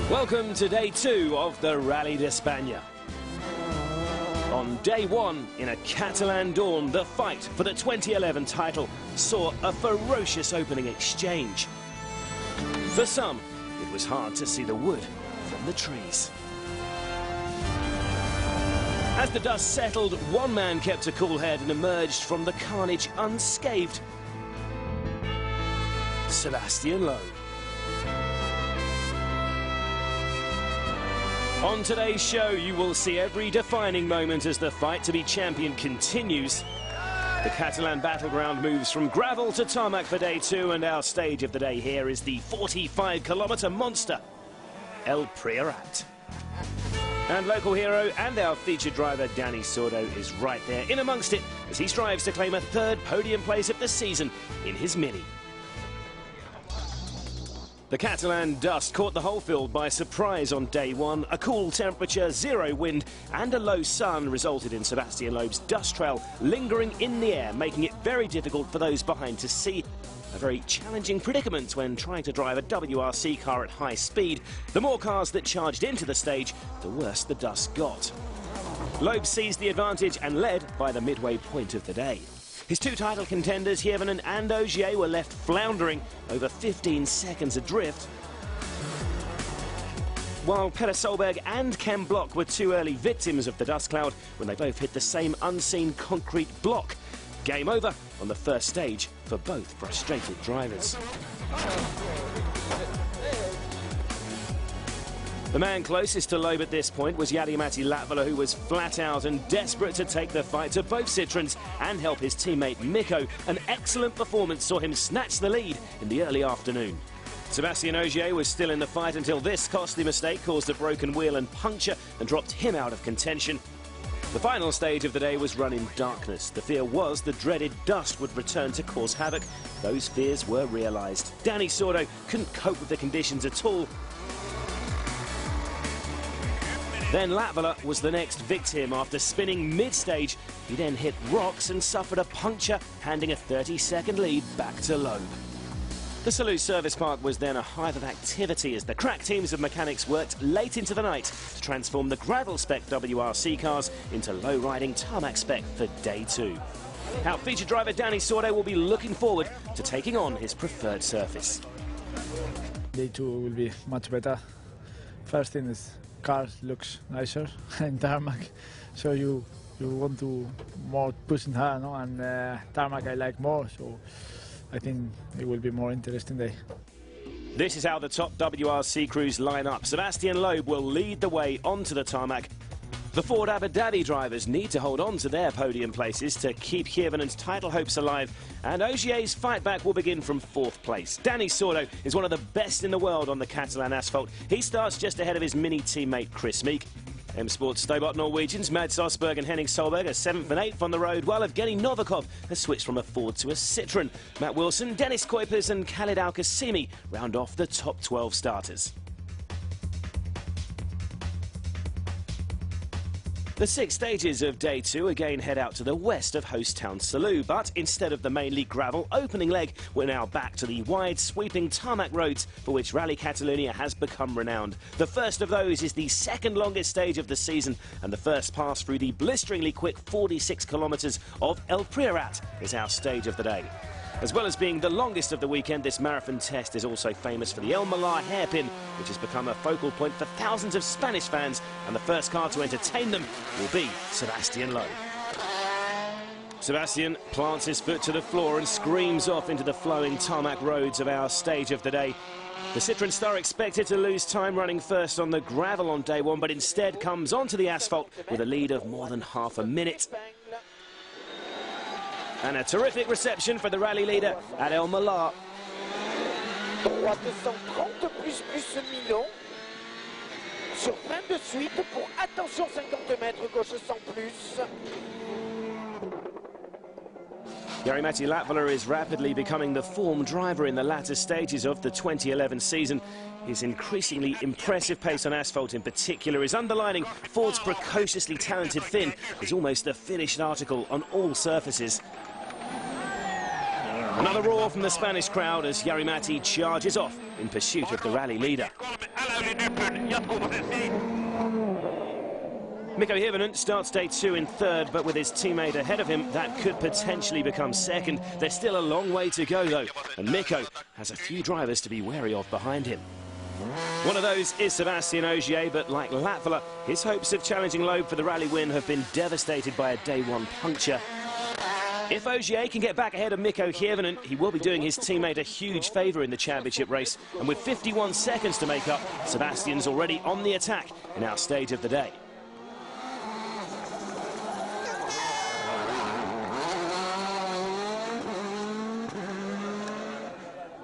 Welcome to day 2 of the Rally d'Espagne. On day 1, in a Catalan dawn, the fight for the 2011 title saw a ferocious opening exchange. For some, it was hard to see the wood from the trees. As the dust settled, one man kept a cool head and emerged from the carnage unscathed. Sebastian Loeb. On today's show, you will see every defining moment as the fight to be champion continues. The Catalan battleground moves from gravel to tarmac for day 2, and our stage of the day here is the 45-kilometre monster, El Priorat. And local hero and our featured driver, Dani Sordo, is right there in amongst it as he strives to claim a 3rd podium place of the season in his Mini. The Catalan dust caught the whole field by surprise on day 1. A cool temperature, 0 wind and a low sun resulted in Sebastian Loeb's dust trail lingering in the air, making it very difficult for those behind to see. A very challenging predicament when trying to drive a WRC car at high speed. The more cars that charged into the stage, the worse the dust got. Loeb seized the advantage and led by the midway point of the day. His 2 title contenders, Hirvonen and Ogier, were left floundering, over 15 seconds adrift. While Peter Solberg and Ken Block were 2 early victims of the dust cloud when they both hit the same unseen concrete block. Game over on the first stage for both frustrated drivers. The man closest to Loeb at this point was Jari-Matti Latvala, who was flat out and desperate to take the fight to both Citroens and help his teammate Mikko. An excellent performance saw him snatch the lead in the early afternoon. Sebastian Ogier was still in the fight until this costly mistake caused a broken wheel and puncture and dropped him out of contention. The final stage of the day was run in darkness. The fear was the dreaded dust would return to cause havoc. Those fears were realised. Dani Sordo couldn't cope with the conditions at all. Then Latvala was the next victim. After spinning mid-stage, he then hit rocks and suffered a puncture, handing a 30-second lead back to Loeb. The Salou Service Park was then a hive of activity as the crack teams of mechanics worked late into the night to transform the gravel-spec WRC cars into low-riding tarmac spec for day 2. Our featured driver Dani Sordo will be looking forward to taking on his preferred surface. Day 2 will be much better. First thing is car looks nicer in tarmac, so you want to more pushing hard, no? And tarmac I like more, so I think it will be more interesting day. This is how the top WRC crews line up. Sebastian Loeb will lead the way onto the tarmac. The Ford Abu Dhabi drivers need to hold on to their podium places to keep Hirvonen's title hopes alive, and Ogier's fight back will begin from 4th place. Dani Sordo is one of the best in the world on the Catalan asphalt. He starts just ahead of his Mini teammate Chris Meek. M Sport's Stobart Norwegians Mads Osberg and Henning Solberg are 7th and 8th on the road, while Evgeny Novikov has switched from a Ford to a Citroen. Matt Wilson, Dennis Kuipers and Khalid Al-Qasimi round off the top 12 starters. The 6 stages of day 2 again head out to the west of host town Salou, but instead of the mainly gravel opening leg, we're now back to the wide sweeping tarmac roads for which Rally Catalunya has become renowned. The first of those is the 2nd longest stage of the season, and the first pass through the blisteringly quick 46 kilometres of El Priorat is our stage of the day. As well as being the longest of the weekend, this marathon test is also famous for the El Millar hairpin, which has become a focal point for thousands of Spanish fans, and the first car to entertain them will be Sebastian Loeb. Sebastian plants his foot to the floor and screams off into the flowing tarmac roads of our stage of the day. The Citroen star expected to lose time running first on the gravel on day 1, but instead comes onto the asphalt with a lead of more than half a minute. And a terrific reception for the rally leader at El Millar. Droite 130 plus Milan. Sur fin de suite pour attention 50 mètres, gauche 100 plus. Jari-Matti Latvala is rapidly becoming the form driver in the latter stages of the 2011 season. His increasingly impressive pace on asphalt in particular is underlining Ford's precociously talented Finn is almost a finished article on all surfaces. Another roar from the Spanish crowd as Jari-Matti charges off in pursuit of the rally leader. Mikko Hirvonen starts day 2 in 3rd, but with his teammate ahead of him, that could potentially become 2nd. There's still a long way to go, though, and Mikko has a few drivers to be wary of behind him. One of those is Sebastian Ogier, but like Latvala, his hopes of challenging Loeb for the rally win have been devastated by a day 1 puncture. If Ogier can get back ahead of Mikko Hirvonen, he will be doing his teammate a huge favour in the championship race, and with 51 seconds to make up, Sebastian's already on the attack in our stage of the day.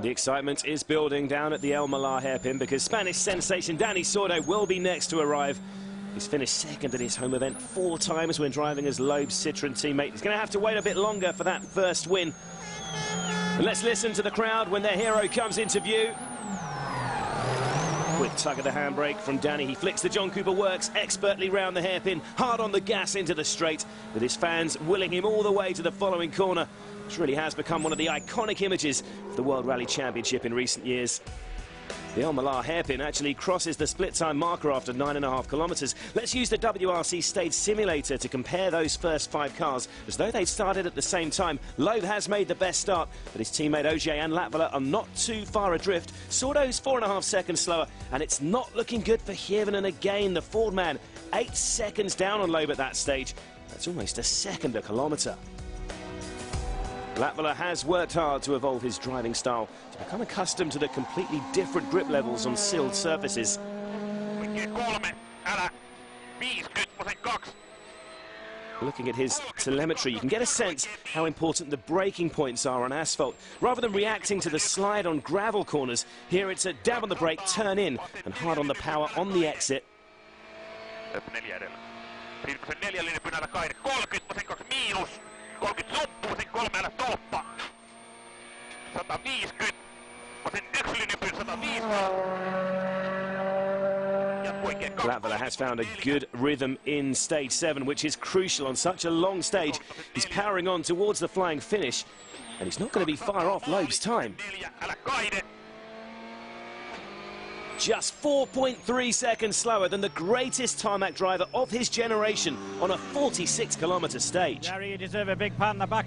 The excitement is building down at the El Millar hairpin because Spanish sensation Dani Sordo will be next to arrive. He's finished 2nd at his home event 4 times when driving as Loeb's Citroën teammate. He's going to have to wait a bit longer for that first win. And let's listen to the crowd when their hero comes into view. Quick tug of the handbrake from Danny. He flicks the John Cooper Works expertly round the hairpin, hard on the gas into the straight, with his fans willing him all the way to the following corner, which really has become one of the iconic images of the World Rally Championship in recent years. The El Millar hairpin actually crosses the split time marker after 9.5 kilometres. Let's use the WRC stage simulator to compare those first 5 cars. As though they started at the same time, Loeb has made the best start, but his teammate Ogier and Latvala are not too far adrift. Sordo's 4.5 seconds slower, and it's not looking good for Hirvonen again. The Ford man, 8 seconds down on Loeb at that stage. That's almost a second a kilometre. Latvala has worked hard to evolve his driving style to become accustomed to the completely different grip levels on sealed surfaces. Looking at his telemetry, you can get a sense how important the braking points are on asphalt. Rather than reacting to the slide on gravel corners, here it's a dab on the brake, turn in, and hard on the power on the exit. Latvala has found a good rhythm in stage 7, which is crucial on such a long stage. He's powering on towards the flying finish, and he's not going to be far off Loeb's time. Just 4.3 seconds slower than the greatest tarmac driver of his generation on a 46-kilometre stage. Gary, you deserve a big pat on the back.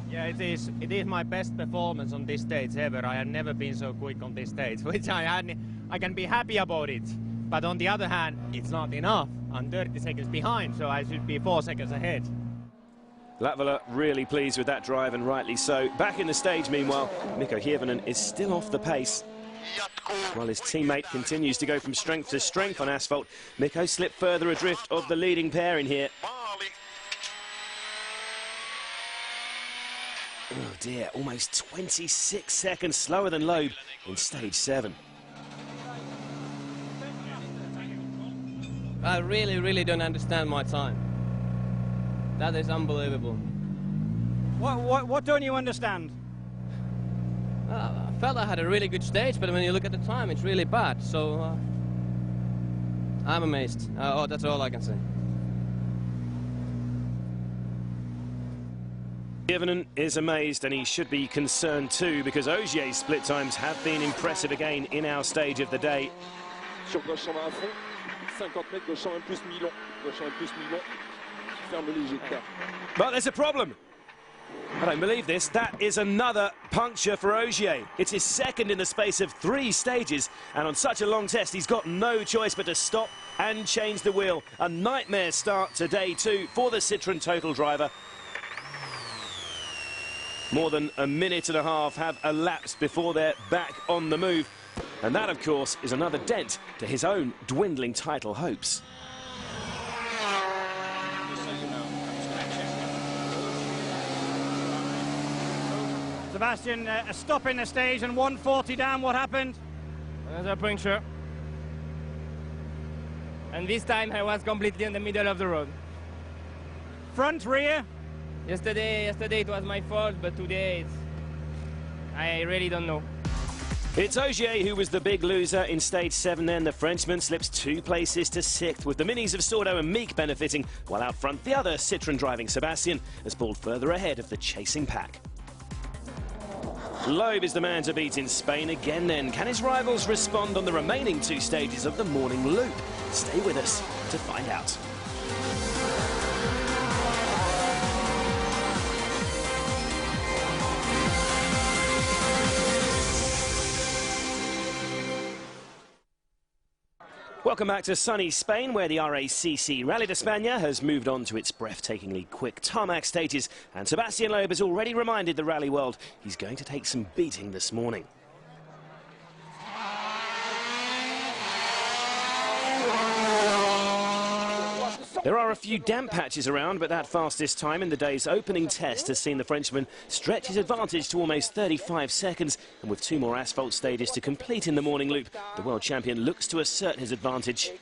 Yeah, it is my best performance on this stage ever. I have never been so quick on this stage, which I can be happy about it. But on the other hand, it's not enough. I'm 30 seconds behind, so I should be 4 seconds ahead. Latvala really pleased with that drive, and rightly so. Back in the stage, meanwhile, Mikko Hirvonen is still off the pace. While his teammate continues to go from strength to strength on asphalt, Mikko slipped further adrift of the leading pair in here. Oh dear, almost 26 seconds slower than Loeb in stage 7. I really don't understand my time. That is unbelievable. What don't you understand? I felt I had a really good stage, but when you look at the time, it's really bad. So I'm amazed. Oh, that's all I can say. Hirvonen is amazed, and he should be concerned too, because Ogier's split times have been impressive again in our stage of the day. Sur gauche en à fond, 50 mètres, gauche en plus Milon, gauche en plus Milon, ferme l'éjecteur. But there's a problem. I don't believe this. That is another puncture for Ogier. It's his 2nd in the space of 3 stages, and on such a long test, he's got no choice but to stop and change the wheel. A nightmare start to day 2 for the Citroën Total driver. More than a minute and a half have elapsed before they're back on the move. And that, of course, is another dent to his own dwindling title hopes. Sebastian, a stop in the stage and 140 down. What happened? There's a puncture. And this time I was completely in the middle of the road. Front, rear? Yesterday it was my fault, but today I really don't know. It's Ogier who was the big loser in stage 7 then. The Frenchman slips 2 places to 6th, with the minis of Sordo and Meek benefiting, while out front the other Citroën driving Sebastian has pulled further ahead of the chasing pack. Loeb is the man to beat in Spain again then. Can his rivals respond on the remaining 2 stages of the morning loop? Stay with us to find out. Welcome back to sunny Spain, where the RACC Rally de España has moved on to its breathtakingly quick tarmac stages, and Sebastian Loeb has already reminded the rally world he's going to take some beating this morning. There are a few damp patches around, but that fastest time in the day's opening test has seen the Frenchman stretch his advantage to almost 35 seconds. And with 2 more asphalt stages to complete in the morning loop, the world champion looks to assert his advantage.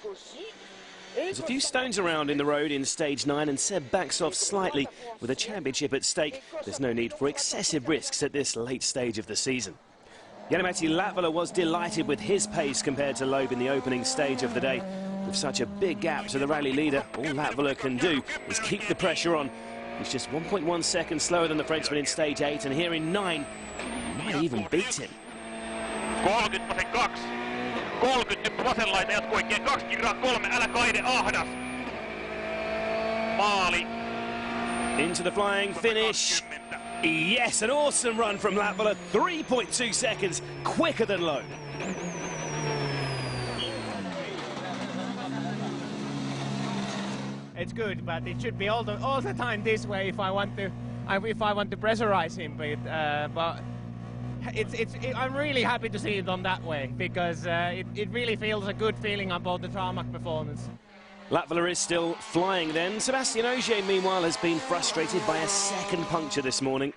There's a few stones around in the road in stage 9, and Seb backs off slightly. With a championship at stake, there's no need for excessive risks at this late stage of the season. Jani-Matti Latvala was delighted with his pace compared to Loeb in the opening stage of the day. With such a big gap to the rally leader, all Latvala can do is keep the pressure on. He's just 1.1 seconds slower than the Frenchman in stage 8, and here in 9, he might even beat him. 30,2. 30 nyt vasenlaita jatkoikkeen 2 kirraa 3, älä kaide ahdas. Maali. Into the flying finish. Yes, an awesome run from Latvala, 3.2 seconds quicker than Loeb. It's good, but it should be all the time this way if I want to pressurize him. But I'm really happy to see it on that way, because it really feels a good feeling about the tarmac performance. Latvala is still flying then. Sébastien Ogier, meanwhile, has been frustrated by a second puncture this morning.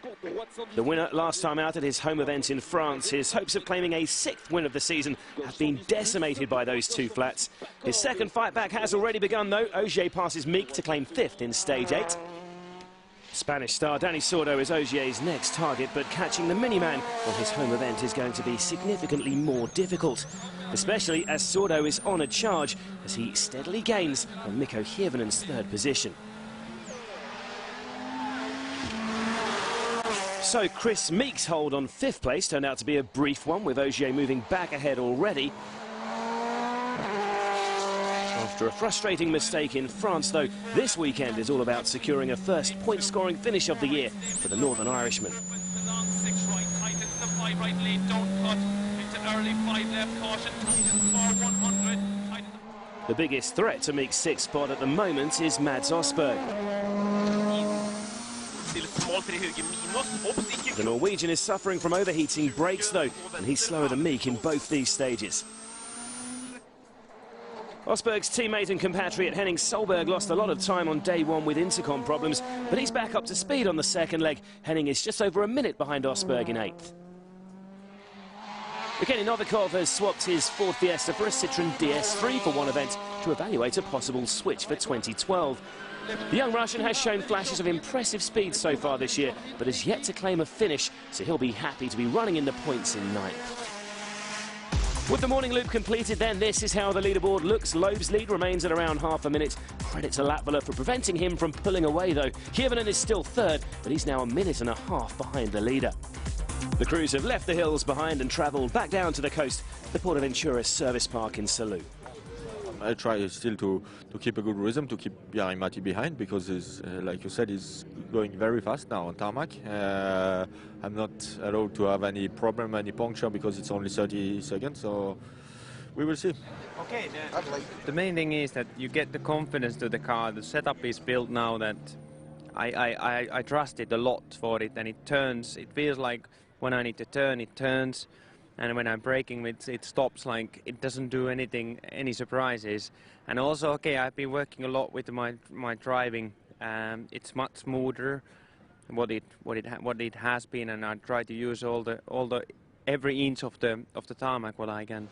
The winner last time out at his home event in France. His hopes of claiming a 6th win of the season have been decimated by those 2 flats. His second fight back has already begun, though. Ogier passes Meek to claim 5th in stage 8. Spanish star Dani Sordo is Ogier's next target, but catching the mini-man on his home event is going to be significantly more difficult, especially as Sordo is on a charge as he steadily gains on Mikko Hirvonen's 3rd position. So Chris Meek's hold on 5th place turned out to be a brief one, with Ogier moving back ahead already. After a frustrating mistake in France, though, this weekend is all about securing a first point-scoring finish of the year for the Northern Irishman. The biggest threat to Meek's 6th spot at the moment is Mads Osberg. The Norwegian is suffering from overheating brakes, though, and he's slower than Meek in both these stages. Osberg's teammate and compatriot Henning Solberg lost a lot of time on day 1 with intercom problems, but he's back up to speed on the second leg. Henning is just over a minute behind Osberg in 8th. Evgeny Novikov has swapped his Ford Fiesta for a Citroën DS3 for one event to evaluate a possible switch for 2012. The young Russian has shown flashes of impressive speed so far this year, but has yet to claim a finish, so he'll be happy to be running in the points in 9th. With the morning loop completed then, this is how the leaderboard looks. Loeb's lead remains at around half a minute. Credit to Latvala for preventing him from pulling away, though. Hirvonen is still 3rd, but he's now a minute and a half behind the leader. The crews have left the hills behind and travelled back down to the coast, the Portaventura service park in Salou. I try still to keep a good rhythm, to keep Jani-Matti behind, because he's, like you said, he's going very fast now on tarmac. I'm not allowed to have any problem, any puncture, because it's only 30 seconds, so we will see. Okay, the main thing is that you get the confidence to the car. The setup is built now that I trust it a lot for it, and it turns. It feels like when I need to turn, it turns. And when I'm braking, it stops, like it doesn't do anything, any surprises. And also, okay, I've been working a lot with my driving. It's much smoother what it has been, and I try to use every inch of the tarmac what I can.